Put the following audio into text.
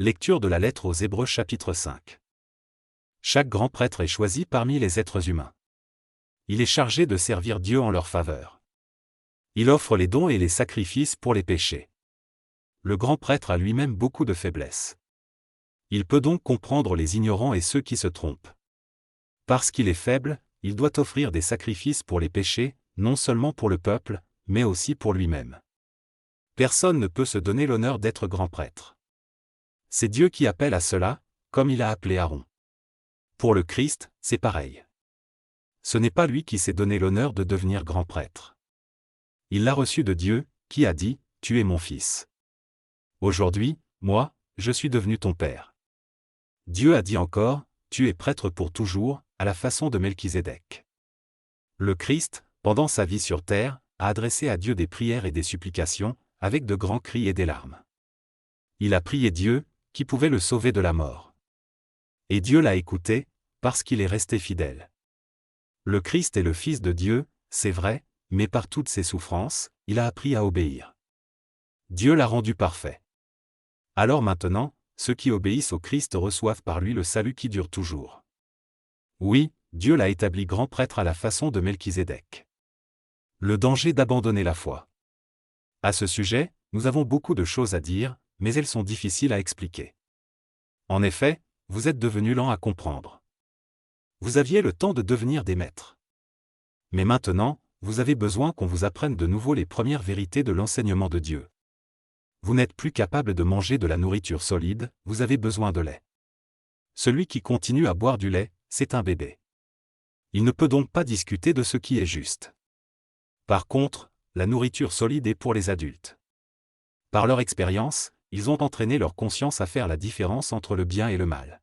Lecture de la lettre aux Hébreux chapitre 5. Chaque grand prêtre est choisi parmi les êtres humains. Il est chargé de servir Dieu en leur faveur. Il offre les dons et les sacrifices pour les péchés. Le grand prêtre a lui-même beaucoup de faiblesses. Il peut donc comprendre les ignorants et ceux qui se trompent. Parce qu'il est faible, il doit offrir des sacrifices pour les péchés, non seulement pour le peuple, mais aussi pour lui-même. Personne ne peut se donner l'honneur d'être grand prêtre. C'est Dieu qui appelle à cela, comme il a appelé Aaron. Pour le Christ, c'est pareil. Ce n'est pas lui qui s'est donné l'honneur de devenir grand prêtre. Il l'a reçu de Dieu, qui a dit, « Tu es mon fils. Aujourd'hui, moi, je suis devenu ton père. » Dieu a dit encore, « Tu es prêtre pour toujours, à la façon de Melchisédek. » Le Christ, pendant sa vie sur terre, a adressé à Dieu des prières et des supplications, avec de grands cris et des larmes. Il a prié Dieu, qui pouvait le sauver de la mort. Et Dieu l'a écouté, parce qu'il est resté fidèle. Le Christ est le Fils de Dieu, c'est vrai, mais par toutes ses souffrances, il a appris à obéir. Dieu l'a rendu parfait. Alors maintenant, ceux qui obéissent au Christ reçoivent par lui le salut qui dure toujours. Oui, Dieu l'a établi grand prêtre à la façon de Melchisédek. Le danger d'abandonner la foi. À ce sujet, nous avons beaucoup de choses à dire, mais elles sont difficiles à expliquer. En effet, vous êtes devenus lents à comprendre. Vous aviez le temps de devenir des maîtres. Mais maintenant, vous avez besoin qu'on vous apprenne de nouveau les premières vérités de l'enseignement de Dieu. Vous n'êtes plus capable de manger de la nourriture solide, vous avez besoin de lait. Celui qui continue à boire du lait, c'est un bébé. Il ne peut donc pas discuter de ce qui est juste. Par contre, la nourriture solide est pour les adultes. Par leur expérience, ils ont entraîné leur conscience à faire la différence entre le bien et le mal.